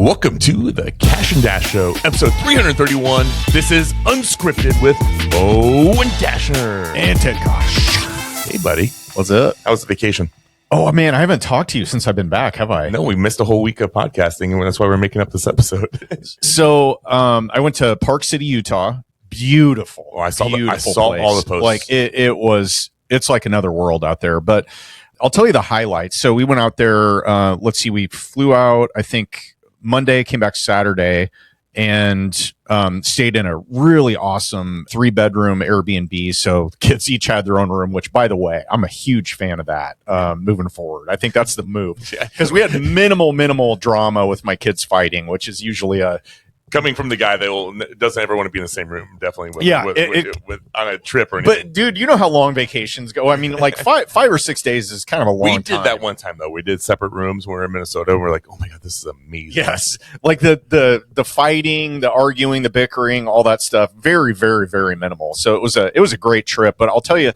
Welcome to the Kash and Dash Show, episode 331. This is Unscripted with Owen Dashner. And Ted Kaasch. Hey, buddy. What's up? How was the vacation? Oh, man, I haven't talked to you since I've been back, have I? No, we missed a whole week of podcasting, and that's why we're making up this episode. So I went to Park City, Utah. Beautiful. Oh, I saw place. all the posts. Like it's like another world out there. But I'll tell you the highlights. So we went out there. We flew out, I think, Monday, came back Saturday, and stayed in a really awesome 3-bedroom Airbnb. So kids each had their own room, which, by the way, I'm a huge fan of that moving forward. I think that's the move, because we had minimal drama with my kids fighting, which is usually coming from the guy that doesn't ever want to be in the same room, definitely with on a trip or anything. But dude, you know how long vacations go. I mean, like five or 6 days is kind of a long time. We did that one time though. We did separate rooms when we were in Minnesota. And we're like, oh my god, this is amazing. Yes, like the fighting, the arguing, the bickering, all that stuff. Very, very, very minimal. So it was a great trip. But I'll tell you.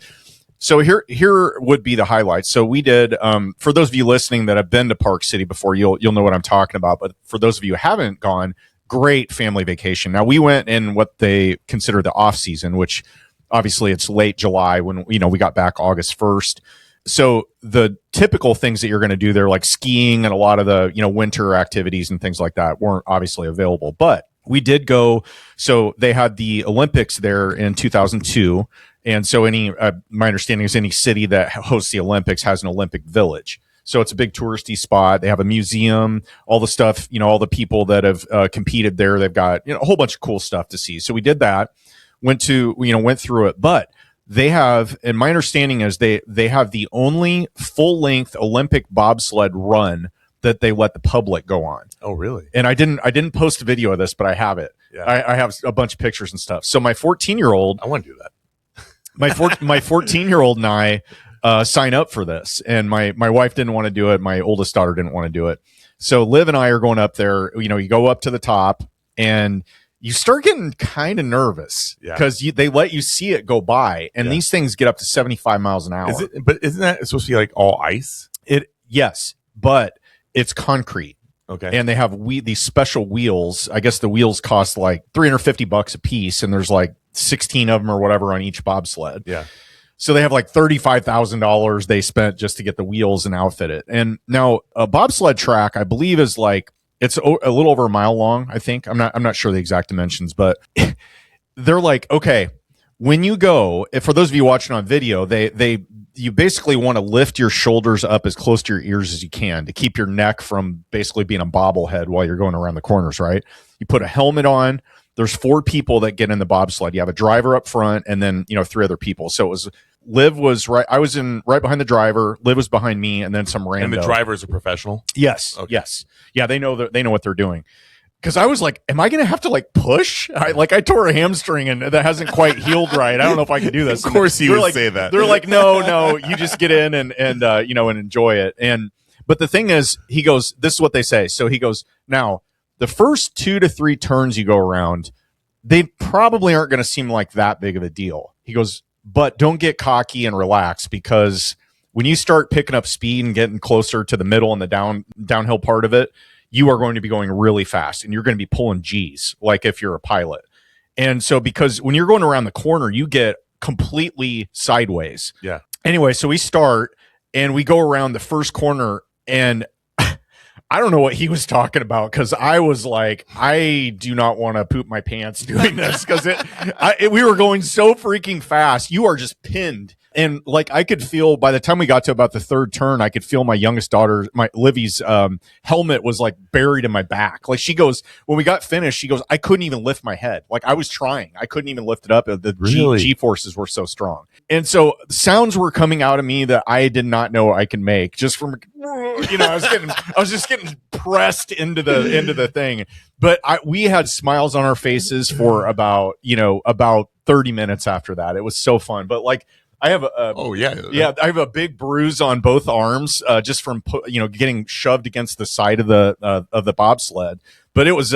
So here would be the highlights. So we did, for those of you listening that have been to Park City before, you'll know what I'm talking about. But for those of you who haven't gone, great family vacation. Now we went in what they consider the off season, which obviously it's late July when, we got back August 1st. So the typical things that you're going to do there, like skiing and a lot of the, winter activities and things like that, weren't obviously available, but we did go. So they had the Olympics there in 2002. And so my understanding is any city that hosts the Olympics has an Olympic village. So it's a big touristy spot. They have a museum, all the stuff, all the people that have competed there. They've got, a whole bunch of cool stuff to see. So we did that, went through it. But they have, and my understanding is they have the only full length Olympic bobsled run that they let the public go on. Oh, really? And I didn't post a video of this, but I have it. Yeah. I have a bunch of pictures and stuff. So my 14-year-old, I want to do that. my 14-year-old and I sign up for this, and my wife didn't want to do it. My oldest daughter didn't want to do it. So Liv and I are going up there. You go up to the top and you start getting kind of nervous because they let you see it go by, and these things get up to 75 miles an hour. But isn't that supposed to be like all ice? Yes, but it's concrete. Okay. And they have these special wheels. I guess the wheels cost like $350 a piece, and there's like 16 of them or whatever on each bobsled. Yeah. So they have like $35,000 they spent just to get the wheels and outfit it. And now a bobsled track, I believe, is like, it's a little over a mile long, I think. I'm not sure the exact dimensions, but they're like, okay, when you go, for those of you watching on video, you basically want to lift your shoulders up as close to your ears as you can to keep your neck from basically being a bobblehead while you're going around the corners, right? You put a helmet on. There's 4 people that get in the bobsled. You have a driver up front, and then 3 other people. So Liv was right. I was right behind the driver. Liv was behind me, and then some rando. And the driver is a professional? Yes. Okay. Yes. Yeah, they know what they're doing. Because I was like, am I going to have to push? I tore a hamstring, and that hasn't quite healed right. I don't know if I can do this. Of course you would say that. They're like, no, you just get in and enjoy it. But the thing is, he goes, this is what they say. So he goes, now, the first 2 to 3 turns you go around, they probably aren't going to seem like that big of a deal. He goes, but don't get cocky and relax, because when you start picking up speed and getting closer to the middle and the downhill part of it, you are going to be going really fast, and you're going to be pulling G's like if you're a pilot. And so because when you're going around the corner, you get completely sideways. Yeah. Anyway, so we start and we go around the first corner, and I don't know what he was talking about, because I was like, I do not want to poop my pants doing this, because we were going so freaking fast. You are just pinned. And I could feel, by the time we got to about the 3rd turn, I could feel my youngest daughter, Livy's helmet was buried in my back. She goes, when we got finished, she goes, I couldn't even lift my head. I was trying. I couldn't even lift it up. The G forces were so strong. And so sounds were coming out of me that I did not know I could make, just from, I was just getting pressed into the thing. But we had smiles on our faces for about 30 minutes after that. It was so fun. But I have I have a big bruise on both arms just from getting shoved against the side of the bobsled. But it was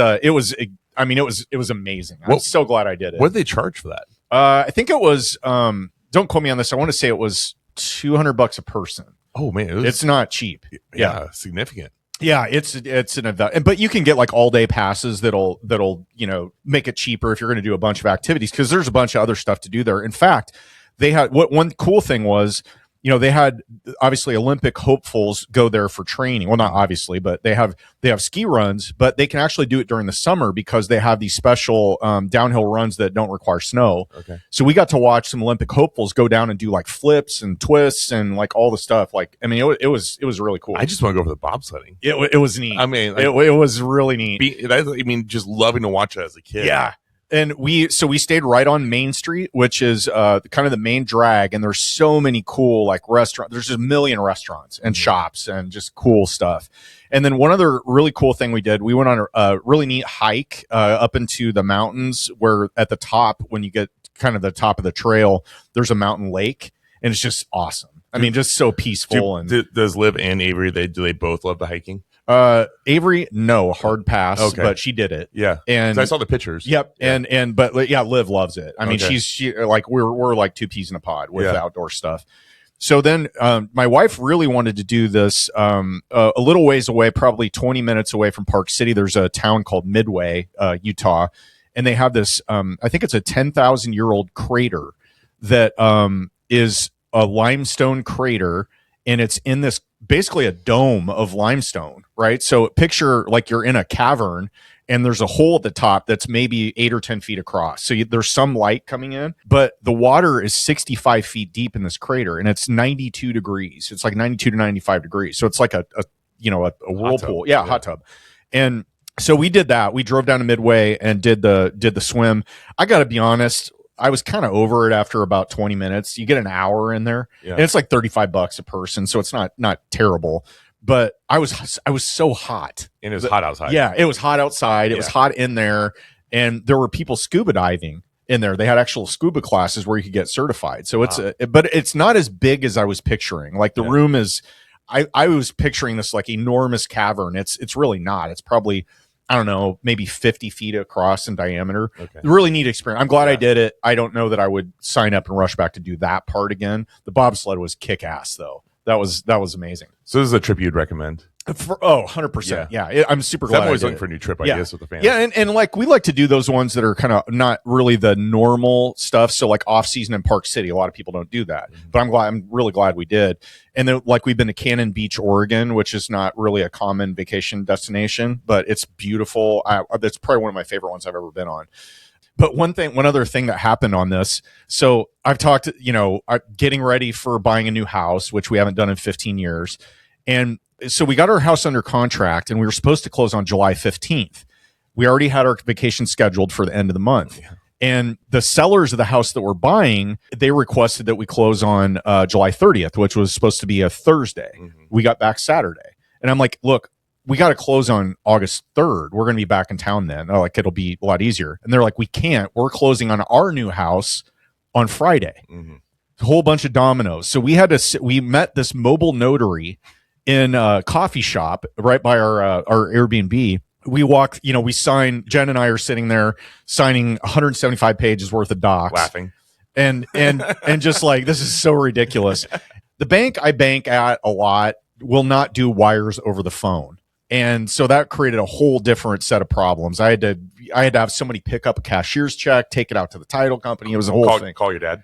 amazing. I'm so glad I did it. What did they charge for that? I think it was don't quote me on this. I want to say it was $200 a person. Oh man, it's not cheap. Yeah, significant. Yeah, it's an event, but you can get like all day passes that'll make it cheaper if you're going to do a bunch of activities, because there's a bunch of other stuff to do there. In fact, they had one cool thing was, they had obviously Olympic hopefuls go there for training. Well, not obviously, but they have ski runs, but they can actually do it during the summer because they have these special downhill runs that don't require snow. Okay. So we got to watch some Olympic hopefuls go down and do like flips and twists and like all the stuff. Like, I mean, it was really cool. I just want to go for the bobsledding. It was neat. I mean, it was really neat. Just loving to watch it as a kid. Yeah. And we stayed right on Main Street, which is kind of the main drag. And there's so many cool like restaurants. There's just a million restaurants and shops and just cool stuff. And then one other really cool thing we did, we went on a really neat hike up into the mountains, where at the top, when you get kind of the top of the trail, there's a mountain lake, and it's just awesome. I mean, just so peaceful. Does Liv and Avery, do they both love the hiking? Avery, no, hard pass. Okay. But she did it. Yeah, and I saw the pictures. Yep, yeah. but yeah, Liv loves it. I mean, Okay. she like we're like two peas in a pod with the outdoor stuff. So then, my wife really wanted to do this a little ways away, probably 20 minutes away from Park City. There's a town called Midway, Utah, and they have this. I think it's a 10,000-year-old crater that is a limestone crater, and it's in this basically a dome of limestone, right? So picture like you're in a cavern, and there's a hole at the top that's maybe 8 or 10 feet across. So there's some light coming in, but the water is 65 feet deep in this crater, and it's 92 degrees. It's like 92 to 95 degrees. So it's like a whirlpool. Yeah, hot tub. And so we did that. We drove down to Midway and did the swim. I got to be honest, I was kind of over it after about 20 minutes. You get an hour in there, and it's like $35 a person, so it's not terrible. But I was so hot, and it was hot outside. Yeah, it was hot outside. It was hot in there, and there were people scuba diving in there. They had actual scuba classes where you could get certified. So but it's not as big as I was picturing. Like the room is, I was picturing this like enormous cavern. It's really not. It's probably, I don't know, maybe 50 feet across in diameter. Okay. Really neat experience. I'm glad I did it. I don't know that I would sign up and rush back to do that part again. The bobsled was kick ass though. That was amazing. So this is a trip you'd recommend? 100%. Yeah. I'm super glad. I'm always looking for a new trip ideas with the family. Yeah, and like we like to do those ones that are kind of not really the normal stuff. So like off season in Park City, a lot of people don't do that. Mm-hmm. But I'm really glad we did. And then like we've been to Cannon Beach, Oregon, which is not really a common vacation destination, but it's beautiful. That's probably one of my favorite ones I've ever been on. But one other thing that happened on this. So I've talked, getting ready for buying a new house, which we haven't done in 15 years. And so we got our house under contract, and we were supposed to close on July 15th. We already had our vacation scheduled for the end of the month. Yeah. And the sellers of the house that we're buying, they requested that we close on July 30th, which was supposed to be a Thursday. Mm-hmm. We got back Saturday. And I'm like, look, we got to close on August 3rd. We're going to be back in town then. Like, it'll be a lot easier. And they're like, we can't. We're closing on our new house on Friday. Mm-hmm. A whole bunch of dominoes. So we met this mobile notary in a coffee shop right by our Airbnb. We walk, we sign, Jen and I are sitting there signing 175 pages worth of docs. Laughing. And just like, this is so ridiculous. The bank I bank at a lot will not do wires over the phone. And so that created a whole different set of problems. I had to have somebody pick up a cashier's check, take it out to the title company. It was a whole thing. Call your dad.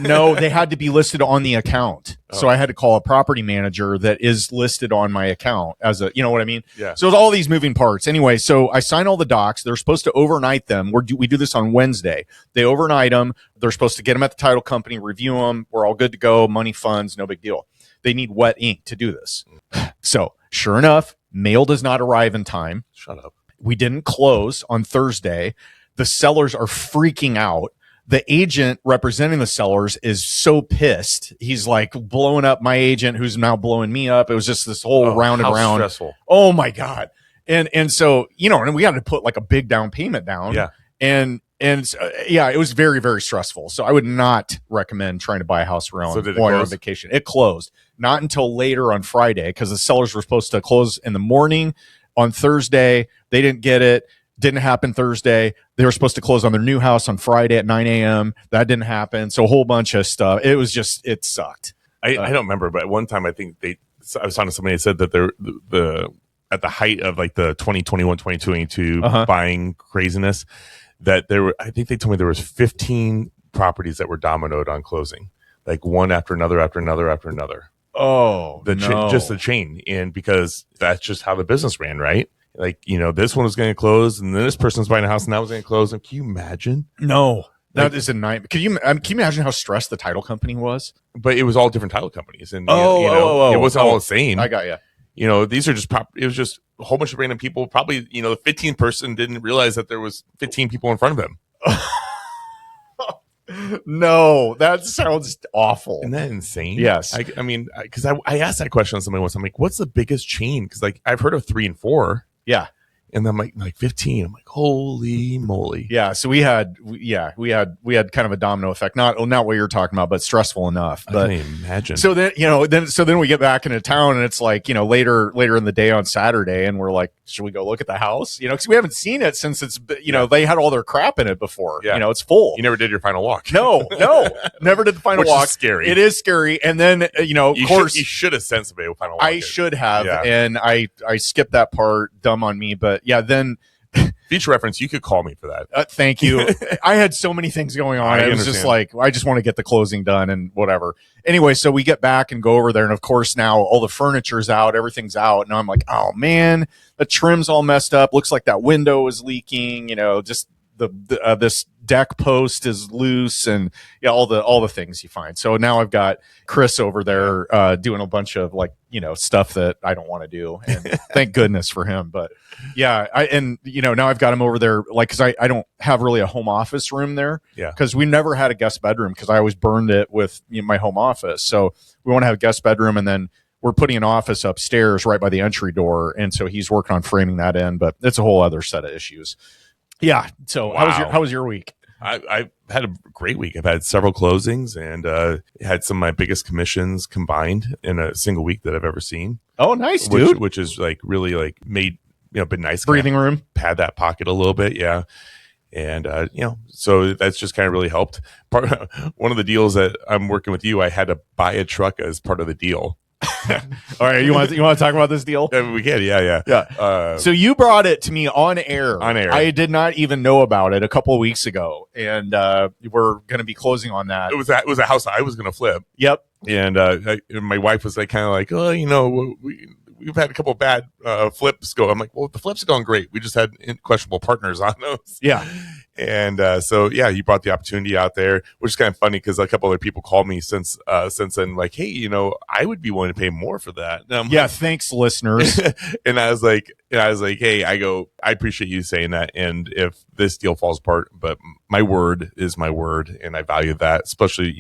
No, they had to be listed on the account. Oh. So I had to call a property manager that is listed on my account as you know what I mean? Yeah. So it was all these moving parts. Anyway, so I sign all the docs. They're supposed to overnight them. We do this on Wednesday. They overnight them. They're supposed to get them at the title company, review them. We're all good to go. Money, funds, no big deal. They need wet ink to do this. So sure enough, mail does not arrive in time. Shut up. We didn't close on Thursday. The sellers are freaking out. The agent representing the sellers is so pissed. He's like blowing up my agent, who's now blowing me up. It was just this whole round and round. Stressful. Oh my God. And so, and we had to put like a big down payment down. Yeah. And it was very, very stressful. So I would not recommend trying to buy a house while you're on vacation. It closed not until later on Friday, because the sellers were supposed to close in the morning on Thursday. They didn't get it. Didn't happen Thursday. They were supposed to close on their new house on Friday at 9 a.m. That didn't happen. So a whole bunch of stuff. It sucked. I don't remember, but one time I think I was talking to somebody that said that the at the height of like the 2021, 2022 buying craziness, that I think they told me there was 15 properties that were dominoed on closing, like one after another, after another, after another. Oh, just the chain. And because that's just how the business ran, right? Like, this one was going to close, and then this person's buying a house, and that was going to close. And can you imagine? No. That is a nightmare. Can you imagine how stressed the title company was? But it was all different title companies, and it wasn't all the same. I got you. These are just it was just a whole bunch of random people. Probably, the 15th person didn't realize that there was 15 people in front of him. No, that sounds awful. Isn't that insane? Yes. I mean, because I asked that question to somebody once. I'm like, what's the biggest chain? Because like I've heard of 3 and 4. Yeah. And then like 15. I'm like, holy moly. Yeah. So we had kind of a domino effect. Not what you're talking about, but stressful enough. But I can't imagine. So then we get back into town, and it's like, later in the day on Saturday, and we're like, should we go look at the house? Because we haven't seen it since it's, they had all their crap in it before. Yeah. It's full. You never did your final walk. No, never did the final Which walk. Is scary. It is scary. And then, of course, you should have sent somebody a final walk. I should have. Yeah. And I skipped that part. Dumb on me. But yeah, then. Future reference, you could call me for that. Thank you. I had so many things going on. It was just like, I just want to get the closing done and whatever. Anyway, so we get back and go over there. And of course, now all the furniture's out. Everything's out. And I'm like, oh, man, the trim's all messed up. Looks like that window is leaking. Just this deck post is loose, and all the things you find. So now I've got Chris over there doing a bunch of stuff that I don't want to do, and thank goodness for him. But yeah, now I've got him over there, because I don't have really a home office room there, because we never had a guest bedroom, because I always burned it with my home office. So we want to have a guest bedroom, and then we're putting an office upstairs right by the entry door, and so he's working on framing that in, but it's a whole other set of issues. Yeah. So wow. How was your week? I've had a great week. I've had several closings, and had some of my biggest commissions combined in a single week that I've ever seen. Oh, nice, dude. Which is like really like made been nice. Breathing room. Pad that pocket a little bit, yeah. And so that's just kind of really helped. One of the deals that I'm working with you, I had to buy a truck as part of the deal. All right, you want to talk about this deal? We can, yeah. So you brought it to me on air. I did not even know about it a couple of weeks ago, and we're going to be closing on that. It was a house I was going to flip. Yep. And my wife was like, kind of like, oh, we've had a couple of bad flips go. I'm like, well, the flips have gone great. We just had questionable partners on those. Yeah. And so, yeah, you brought the opportunity out there, which is kind of funny because a couple other people called me since then, like, hey, I would be willing to pay more for that. Yeah, thanks, listeners. And I was like, hey, I appreciate you saying that. And if this deal falls apart, but my word is my word, and I value that, especially,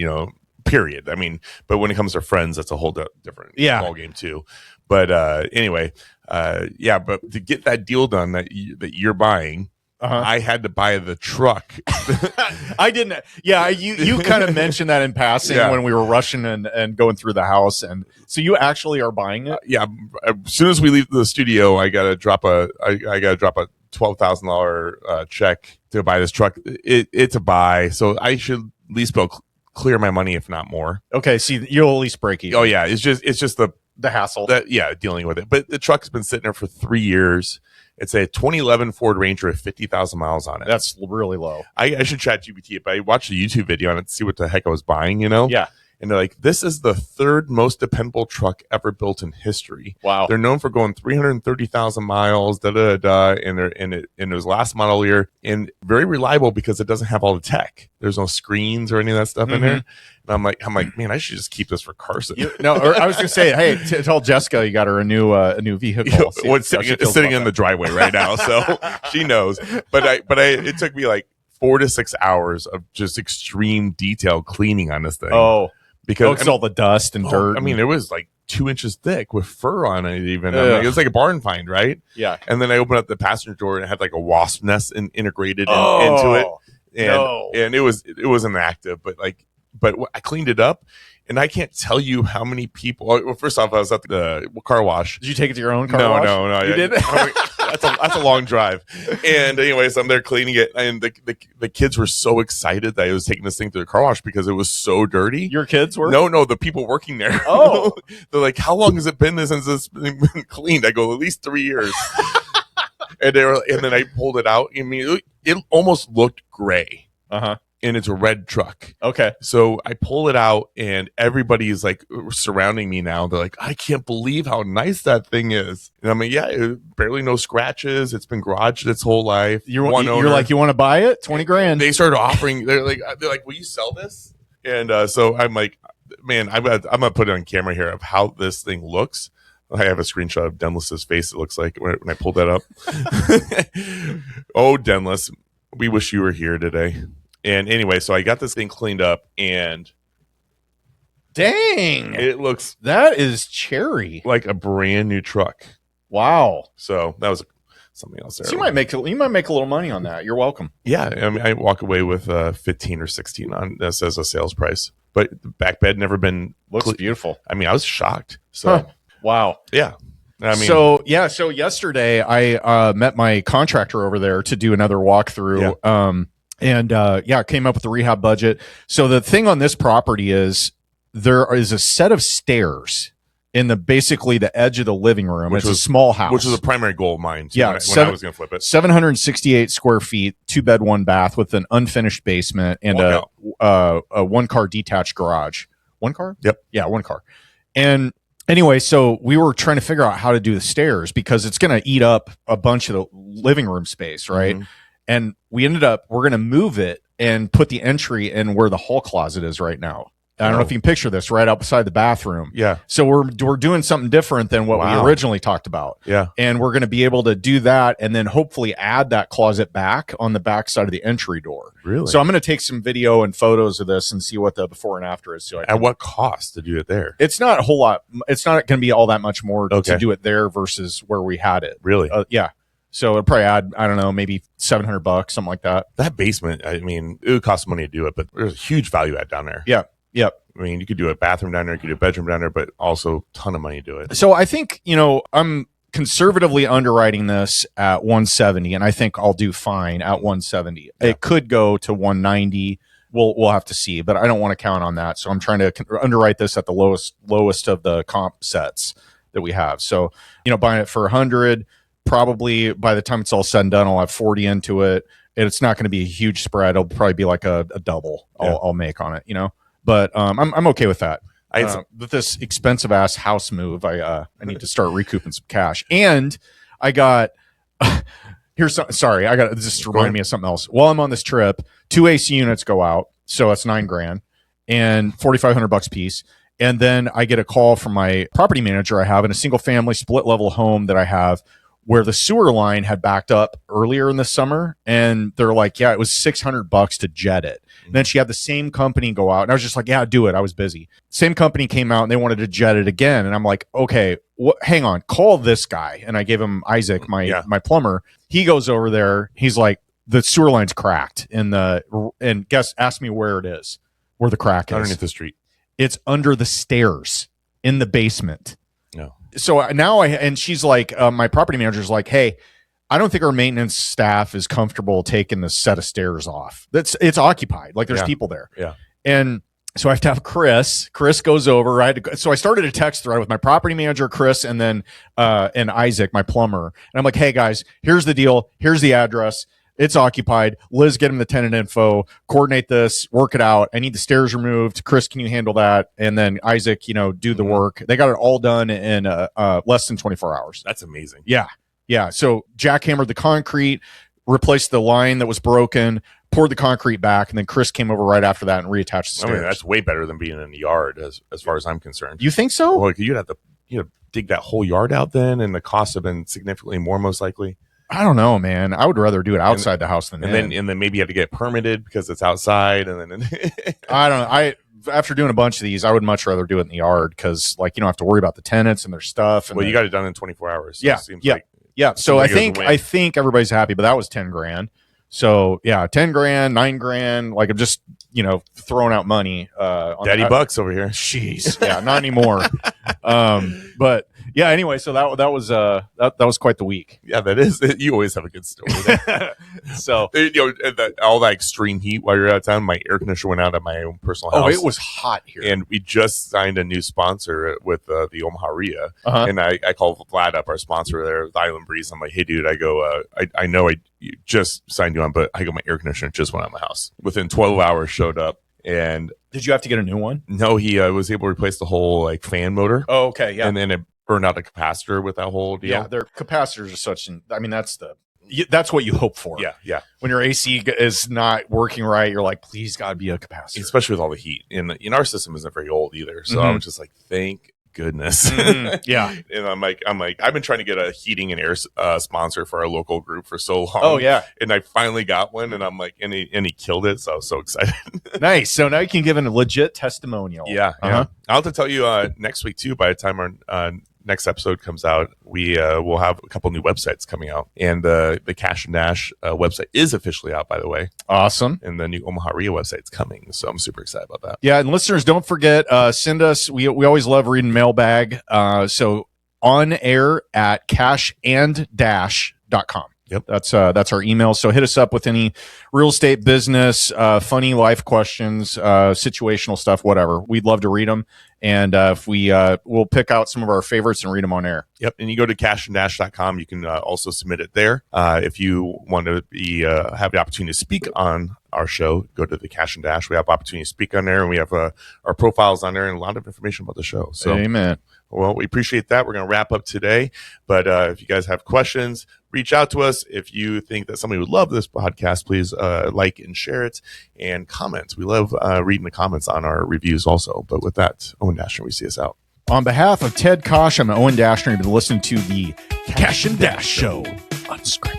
period. I mean, but when it comes to friends, that's a whole different ball game too. But anyway, but to get that deal done that you're buying, I had to buy the truck. I didn't. Yeah, you kind of mentioned that in passing when we were rushing and going through the house, and so you actually are buying it. Yeah, as soon as we leave the studio, I gotta drop a $12,000 check to buy this truck. It's a buy, so I should at least clear my money, if not more. Okay, see, you'll at least break even. Oh yeah, it's just the hassle dealing with it. But the truck's been sitting there for 3 years. It's a 2011 Ford Ranger with 50,000 miles on it. That's really low. I should chat GPT it, but I watched a YouTube video on it to see what the heck I was buying, Yeah. And they're like, this is the third most dependable truck ever built in history. Wow. They're known for going 330,000 miles, and it was last model year, and very reliable because it doesn't have all the tech. There's no screens or any of that stuff in there. And I'm like, man, I should just keep this for Carson. I was going to say, hey, tell Jessica you got her a new vehicle. It's sitting in the driveway right now, so she knows. But it took me like 4 to 6 hours of just extreme detailed cleaning on this thing. Oh. Because all the dust and dirt. I mean, it was like 2 inches thick with fur on it even. It was like a barn find, right? Yeah. And then I opened up the passenger door and it had like a wasp nest integrated into it. And it wasn't active, but I cleaned it up. And I can't tell you how many people. Well, first off, I was at the car wash. Did you take it to your own car wash? No. You didn't? that's a long drive. And anyways, I'm there cleaning it, and the kids were so excited that I was taking this thing to the car wash because it was so dirty. Your kids were? No, the people working there. Oh, they're like, how long has it been since it's been cleaned? I go, at least 3 years. And then I pulled it out. I mean, it almost looked gray. And it's a red truck. Okay. So I pull it out, and everybody's like surrounding me now. They're like, I can't believe how nice that thing is. And I'm like, yeah, barely no scratches. It's been garaged its whole life. You're like, you want to buy it? 20 grand. They started offering. They're like, will you sell this? And so I'm like, man, I'm gonna put it on camera here of how this thing looks. I have a screenshot of Denlis's face. It looks like when I pulled that up. Oh, Denlis, we wish you were here today. And anyway, so I got this thing cleaned up, and dang, that is cherry, like a brand new truck. Wow. So that was something else there. So you might make a little money on that. You're welcome. Yeah, I mean, I walk away with 15 or 16 on this as a sales price. But the back bed never been looks beautiful. I mean, I was shocked. So wow. Yeah. I mean, so yesterday I met my contractor over there to do another walkthrough. Yeah. And came up with the rehab budget. So the thing on this property is there is a set of stairs in basically the edge of the living room. It's a small house, which was a primary goal of mine. Yeah, when I was going to flip it. 768 square feet, 2-bed, 1-bath with an unfinished basement and a 1-car detached garage. 1 car? Yep. Yeah, 1 car. And anyway, so we were trying to figure out how to do the stairs because it's going to eat up a bunch of the living room space, right? Mm-hmm. And we ended up, we're going to move it and put the entry in where the hall closet is right now. I don't know if you can picture this, right outside the bathroom. Yeah. So we're doing something different than what we originally talked about. Yeah. And we're going to be able to do that and then hopefully add that closet back on the back side of the entry door. Really? So I'm going to take some video and photos of this and see what the before and after is. So at what cost to do it there? It's not a whole lot. It's not going to be all that much more to do it there versus where we had it. Really? Yeah. So it'll probably add, I don't know, maybe $700, something like that. That basement, I mean, it would cost money to do it, but there's a huge value add down there. Yeah. Yep. I mean, you could do a bathroom down there, you could do a bedroom down there, but also a ton of money to do it. So I think, I'm conservatively underwriting this at 170, and I think I'll do fine at 170. Yeah. It could go to 190. We'll have to see, but I don't want to count on that. So I'm trying to underwrite this at the lowest of the comp sets that we have. So, buying it for 100. Probably by the time it's all said and done, I'll have 40 into it. And it's not going to be a huge spread. It'll probably be like a double I'll make on it, But I'm okay with that. With this expensive ass house move, I need to start recouping some cash. And I got this reminded me of something else. While I'm on this trip, 2 AC units go out, so that's $9,000 and $4,500 piece. And then I get a call from my property manager I have in a single family split level home that I have, where the sewer line had backed up earlier in the summer. And they're like, yeah, it was $600 to jet it. And then she had the same company go out. And I was just like, yeah, do it. I was busy. Same company came out and they wanted to jet it again. And I'm like, okay, hang on, call this guy. And I gave him Isaac, my plumber. He goes over there. He's like, the sewer line's cracked and ask me where it is, where the crack is. Underneath the street. It's under the stairs in the basement. No. So now she's like, my property manager's like, hey, I don't think our maintenance staff is comfortable taking the set of stairs off. It's occupied. Like there's people there. Yeah. And so I have to have Chris. Chris goes over. So I started a text thread with my property manager, Chris, and then and Isaac, my plumber. And I'm like, hey guys, here's the deal. Here's the address. It's occupied. Liz, get him the tenant info, coordinate this, work it out. I need the stairs removed. Chris, can you handle that? And then Isaac, do the work. They got it all done in less than 24 hours. That's amazing. Yeah. Yeah. So jackhammered the concrete, replaced the line that was broken, poured the concrete back, and then Chris came over right after that and reattached the stairs. I mean, that's way better than being in the yard as far as I'm concerned. You think so? Well, you'd have to dig that whole yard out then, and the costs have been significantly more most likely. I don't know, man. I would rather do it outside the house than then maybe you have to get it permitted because it's outside, and then I don't know. After doing a bunch of these, I would much rather do it in the yard because you don't have to worry about the tenants and their stuff. And you got it done in 24 hours. So yeah. So I think everybody's happy, but that was $10,000. So yeah, $10,000, $9,000. Like I'm just throwing out money. Daddy bucks over here. Jeez, yeah, not anymore. But Yeah. Anyway, so that was quite the week. Yeah, that is. You always have a good story. So all that extreme heat while you're out of town, my air conditioner went out at my own personal house. Oh, it was hot here, and we just signed a new sponsor with the Omaha RIA, and I called Vlad up, our sponsor there, the Island Breeze. I'm like, hey, dude, I go, I know I just signed you on, but I go, my air conditioner just went out of my house. Within 12 hours, showed up. And did you have to get a new one? No, he was able to replace the whole like fan motor. Oh, okay, yeah. And then it burned out the capacitor with that whole deal. Yeah, their capacitors are such. I mean, that's what you hope for. Yeah. When your AC is not working right, you're like, please, God, be a capacitor. Especially with all the heat. And our system isn't very old either, so I was just like, thank goodness. Yeah. And I'm like, I've been trying to get a heating and air sponsor for our local group for so long. Oh yeah. And I finally got one, and I'm like, and he killed it. So I was so excited. Nice. So now you can give a legit testimonial. Yeah. I'll have to tell you next week too. By the time our next episode comes out, we will have a couple new websites coming out, and the Kash and Dash website is officially out, by the way. Awesome. And the new Omaha RIA website's coming, so I'm super excited about that. Yeah, and listeners, don't forget, send us. We always love reading mailbag. So on air at cashanddash.com. Yep. That's our email. So hit us up with any real estate, business, funny life questions, situational stuff, whatever. We'd love to read them. And if we'll pick out some of our favorites and read them on air. Yep. And you go to cashanddash.com. You can also submit it there. If you want to have the opportunity to speak on our show, go to the Kash and Dash. We have opportunity to speak on there, and we have our profiles on there and a lot of information about the show. So, amen. Well, we appreciate that. We're going to wrap up today. But if you guys have questions, reach out to us. If you think that somebody would love this podcast, please like and share it, and comment. We love reading the comments on our reviews also. But with that, Owen Dashner, we see us out. On behalf of Ted Kaasch, I'm Owen Dashner. You've been listening to the Kash and Dash Show. Unscripted.